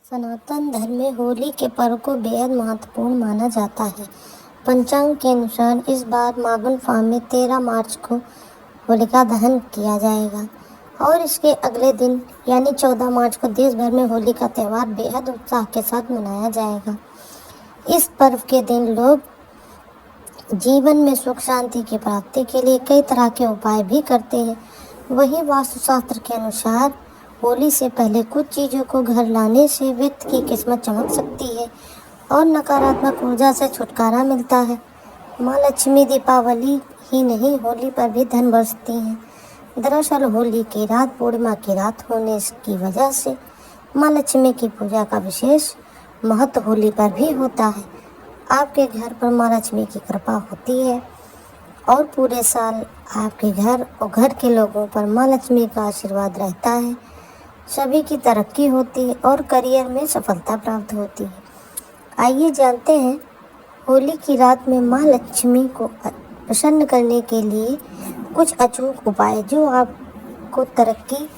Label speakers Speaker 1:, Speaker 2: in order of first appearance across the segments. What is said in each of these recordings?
Speaker 1: सनातन धर्म में होली के पर्व को बेहद महत्वपूर्ण माना जाता है। पंचांग के अनुसार इस बार माघन फाल्गुन में 13 मार्च को होलिका दहन किया जाएगा और इसके अगले दिन यानी 14 मार्च को देश भर में होली का त्यौहार बेहद उत्साह के साथ मनाया जाएगा। इस पर्व के दिन लोग जीवन में सुख शांति की प्राप्ति के लिए कई तरह के उपाय भी करते हैं। वहीं वास्तुशास्त्र के अनुसार होली से पहले कुछ चीज़ों को घर लाने से व्यक्ति की किस्मत चमक सकती है और नकारात्मक ऊर्जा से छुटकारा मिलता है। माँ लक्ष्मी दीपावली ही नहीं, होली पर भी धन बरसती हैं। दरअसल होली की रात पूर्णिमा की रात होने की वजह से माँ लक्ष्मी की पूजा का विशेष महत्व होली पर भी होता है। आपके घर पर माँ लक्ष्मी की कृपा होती है और पूरे साल आपके घर और घर के लोगों पर माँ लक्ष्मी का आशीर्वाद रहता है। सभी की तरक्की होती है और करियर में सफलता प्राप्त होती है। आइए जानते हैं होली की रात में माँ लक्ष्मी को प्रसन्न करने के लिए कुछ अचूक उपाय जो आपको तरक्की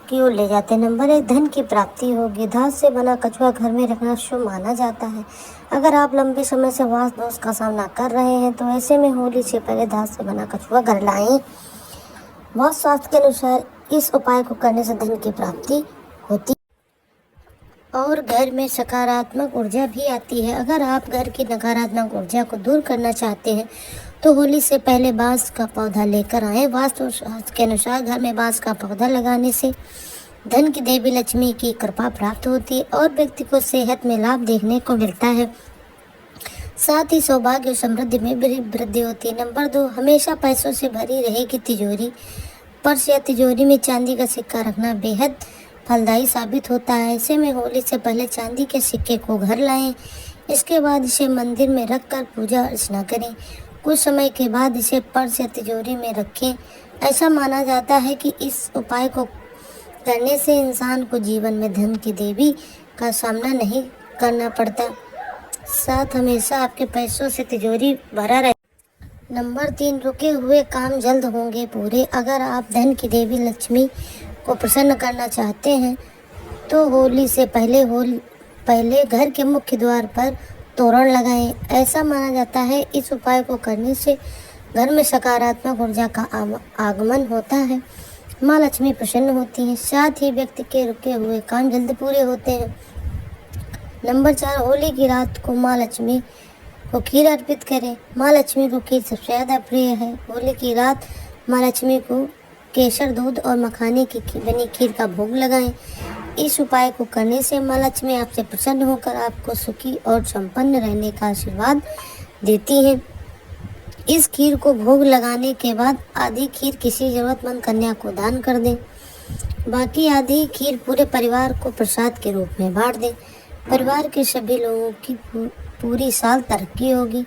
Speaker 1: की ओर ले जाते हैं। नंबर 1, धन की प्राप्ति होगी। धात से बना कछुआ घर में रखना शुभ माना जाता है। अगर आप लंबे समय से वास्तु दोष का सामना कर रहे हैं तो ऐसे में होली से पहले धात से बना कछुआ घर लाएं। वास्तुशास्त्र के अनुसार इस उपाय को करने से धन की प्राप्ति होती और घर में सकारात्मक ऊर्जा भी आती है। अगर आप घर की नकारात्मक ऊर्जा को दूर करना चाहते हैं तो होली से पहले बांस का पौधा लेकर आएं। वास्तुशास्त्र के अनुसार घर में बांस का पौधा लगाने से धन की देवी लक्ष्मी की कृपा प्राप्त होती है और व्यक्ति को सेहत में लाभ देखने को मिलता है। साथ ही सौभाग्य और समृद्धि में भी वृद्धि होती है। नंबर 2, हमेशा पैसों से भरी रहेगी तिजोरी। पर्स या तिजोरी में चांदी का सिक्का रखना बेहद फलदायी साबित होता है। ऐसे में होली से पहले चांदी के सिक्के को घर लाएं। इसके बाद इसे मंदिर में रखकर पूजा अर्चना करें। कुछ समय के बाद इसे पर्स या तिजोरी में रखें। ऐसा माना जाता है कि इस उपाय को करने से इंसान को जीवन में धन की देवी का सामना नहीं करना पड़ता। साथ हमेशा आपके पैसों से तिजोरी भरा रहे। नंबर 3, रुके हुए काम जल्द होंगे पूरे। अगर आप धन की देवी लक्ष्मी को प्रसन्न करना चाहते हैं तो होली से पहले घर के मुख्य द्वार पर तोरण लगाएं। ऐसा माना जाता है इस उपाय को करने से घर में सकारात्मक ऊर्जा का आगमन होता है। माँ लक्ष्मी प्रसन्न होती हैं। साथ ही व्यक्ति के रुके हुए काम जल्द पूरे होते हैं। नंबर 4, होली की रात को माँ लक्ष्मी को खीर अर्पित करें। माँ लक्ष्मी को खीर सबसे ज़्यादा प्रिय है। होली की रात माँ लक्ष्मी को केसर, दूध और मखाने की बनी खीर का भोग लगाएं। इस उपाय को करने से माँ लक्ष्मी आपसे प्रसन्न होकर आपको सुखी और संपन्न रहने का आशीर्वाद देती हैं। इस खीर को भोग लगाने के बाद आधी खीर किसी ज़रूरतमंद कन्या को दान कर दें। बाकी आधी खीर पूरे परिवार को प्रसाद के रूप में बांट दें। परिवार के सभी लोगों की पूरी साल तरक्की होगी।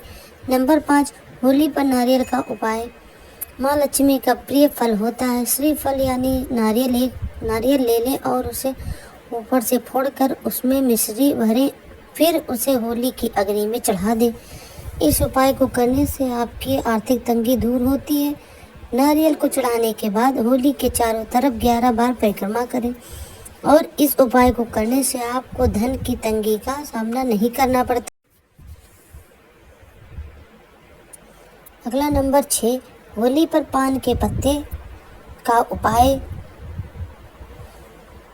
Speaker 1: नंबर 5, होली पर नारियल का उपाय। माँ लक्ष्मी का प्रिय फल होता है श्रीफल यानी नारियल ले लें और उसे ऊपर से फोड़कर उसमें मिश्री भरें, फिर उसे होली की अग्नि में चढ़ा दें। इस उपाय को करने से आपकी आर्थिक तंगी दूर होती है। नारियल को चढ़ाने के बाद होली के चारों तरफ 11 बार परिक्रमा करें और इस उपाय को करने से आपको धन की तंगी का सामना नहीं करना पड़ता। अगला नंबर 6, होली पर पान के पत्ते का उपाय।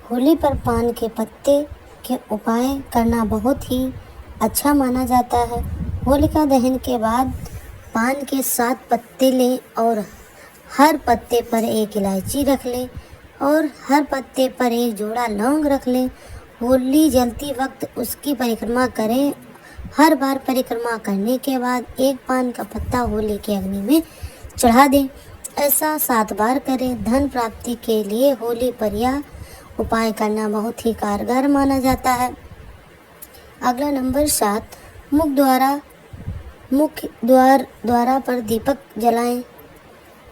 Speaker 1: होली पर पान के पत्ते के उपाय करना बहुत ही अच्छा माना जाता है। होलिका दहन के बाद पान के 7 पत्ते लें और हर पत्ते पर एक इलायची रख लें और हर पत्ते पर एक जोड़ा लौंग रख लें। होली जलती वक्त उसकी परिक्रमा करें। हर बार परिक्रमा करने के बाद एक पान का पत्ता होली की अग्नि में चढ़ा दें। ऐसा 7 बार करें। धन प्राप्ति के लिए होली पर यह उपाय करना बहुत ही कारगर माना जाता है। अगला नंबर 7, मुख्य द्वार पर दीपक जलाएं।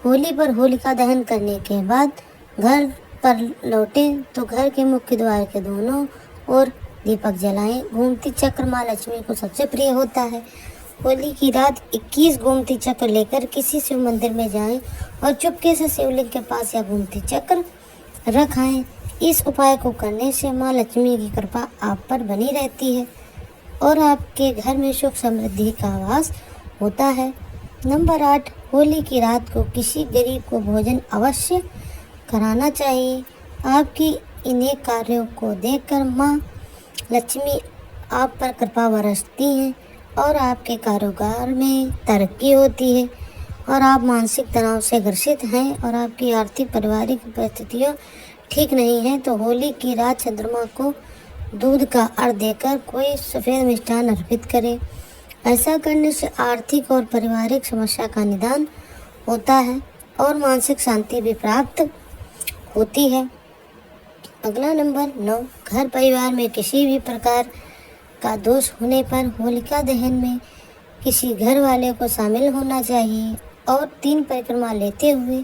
Speaker 1: होली पर होलिका दहन करने के बाद घर पर लौटें तो घर के मुख्य द्वार के दोनों ओर दीपक जलाएं। गोमती चक्र माँ लक्ष्मी को सबसे प्रिय होता है। होली की रात 21 गोमती चक्र लेकर किसी शिव मंदिर में जाएं और चुपके से शिवलिंग के पास यह गोमती चक्र रख आएं। इस उपाय को करने से माँ लक्ष्मी की कृपा आप पर बनी रहती है और आपके घर में सुख समृद्धि का वास होता है। नंबर 8, होली की रात को किसी गरीब को भोजन अवश्य कराना चाहिए। आपकी इन्हीं कार्यों को देखकर माँ लक्ष्मी आप पर कृपा बरसती हैं और आपके कारोबार में तरक्की होती है और आप मानसिक तनाव से ग्रसित हैं और आपकी आर्थिक पारिवारिक परिस्थितियाँ ठीक नहीं हैं, तो होली की रात चंद्रमा को दूध का अर्घ देकर कोई सफ़ेद मिष्ठान अर्पित करें। ऐसा करने से आर्थिक और पारिवारिक समस्या का निदान होता है और मानसिक शांति भी प्राप्त होती है। अगला नंबर 9, घर परिवार में किसी भी प्रकार का दोष होने पर होलिका दहन में किसी घर वाले को शामिल होना चाहिए और 3 परिक्रमा लेते हुए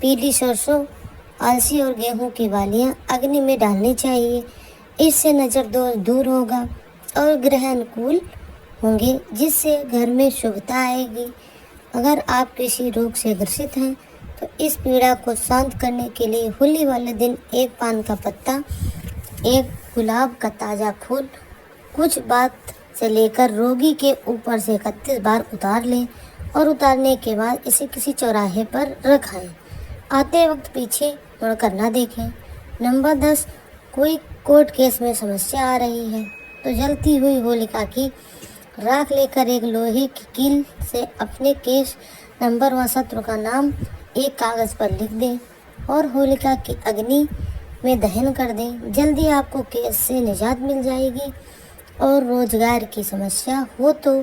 Speaker 1: पीली सरसों, अलसी और गेहूं की बालियां अग्नि में डालनी चाहिए। इससे नज़र दोष दूर होगा और ग्रह अनुकूल होंगे, जिससे घर में शुभता आएगी। अगर आप किसी रोग से ग्रसित हैं तो इस पीड़ा को शांत करने के लिए होली वाले दिन 1 पान का पत्ता, 1 गुलाब का ताज़ा फूल कुछ बात से लेकर रोगी के ऊपर से 31 बार उतार लें और उतारने के बाद इसे किसी चौराहे पर रखाएं। आते वक्त पीछे मुड़कर ना देखें। नंबर 10, कोई कोर्ट केस में समस्या आ रही है तो जलती हुई होलिका की राख लेकर एक लोहे की कील से अपने केस नंबर व शत्रु का नाम एक कागज़ पर लिख दें और होलिका की अग्नि में दहन कर दें। जल्दी आपको केस से निजात मिल जाएगी। और रोजगार की समस्या हो तो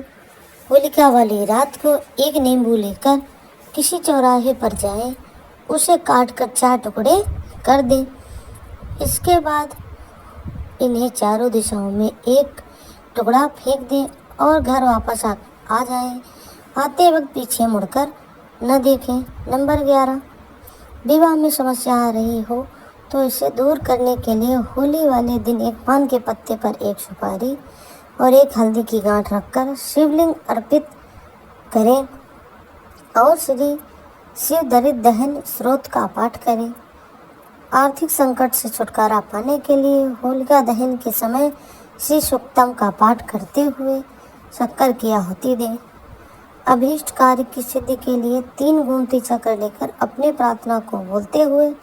Speaker 1: होलिका वाली रात को एक नींबू लेकर किसी चौराहे पर जाएं, उसे काट कर 4 टुकड़े कर दें। इसके बाद इन्हें चारों दिशाओं में एक टुकड़ा फेंक दें और घर वापस आ जाएं। आते वक्त पीछे मुड़कर न देखें। नंबर 11, विवाह में समस्या आ रही हो तो इसे दूर करने के लिए होली वाले दिन 1 पान के पत्ते पर 1 सुपारी और 1 हल्दी की गांठ रखकर शिवलिंग अर्पित करें और श्री शिव दरिद्र दहन स्रोत का पाठ करें। आर्थिक संकट से छुटकारा पाने के लिए होलिका दहन के समय श्री सूक्तम का पाठ करते हुए शक्कर की आहुति दें। अभीष्ट कार्य की सिद्धि के लिए 3 गोमती चक्र लेकर अपने प्रार्थना को बोलते हुए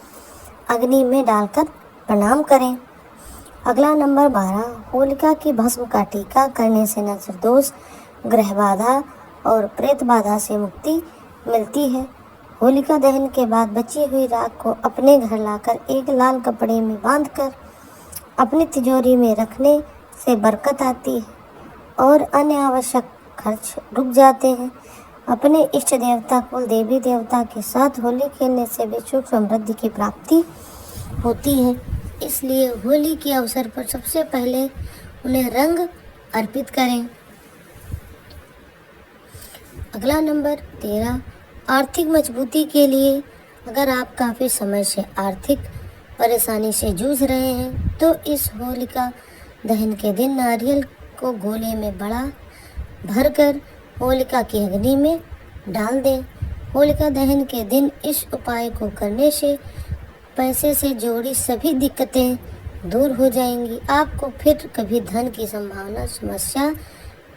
Speaker 1: अग्नि में डालकर प्रणाम करें। अगला नंबर 12, होलिका की भस्म का टीका करने से नजर दोष, ग्रह बाधा और प्रेत बाधा से मुक्ति मिलती है। होलिका दहन के बाद बची हुई राख को अपने घर लाकर एक लाल कपड़े में बांधकर अपनी तिजोरी में रखने से बरकत आती है और अन्य आवश्यक खर्च रुक जाते हैं। अपने इष्ट देवता कुल देवी देवता के साथ होली खेलने से भी सुख समृद्धि की प्राप्ति होती है। इसलिए होली के अवसर पर सबसे पहले उन्हें रंग अर्पित करें। अगला नंबर 13, आर्थिक मजबूती के लिए अगर आप काफ़ी समय से आर्थिक परेशानी से जूझ रहे हैं तो इस होलिका दहन के दिन नारियल को गोले में बड़ा भरकर होलिका की अग्नि में डाल दें। होलिका दहन के दिन इस उपाय को करने से पैसे से जुड़ी सभी दिक्कतें दूर हो जाएंगी। आपको फिर कभी धन की संभावना समस्या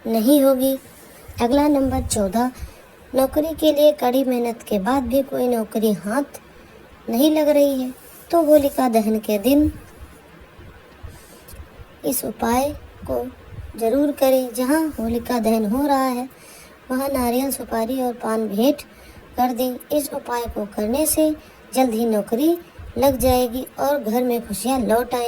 Speaker 1: नहीं होगी। अगला नंबर 14, नौकरी के लिए कड़ी मेहनत के बाद भी कोई नौकरी हाथ नहीं लग रही है तो होलिका दहन के दिन इस उपाय को जरूर करें। जहां होलिका दहन हो रहा है वहां नारियल, सुपारी और पान भेंट कर दें। इस उपाय को करने से जल्द ही नौकरी लग जाएगी और घर में खुशियां लौट आएंगी।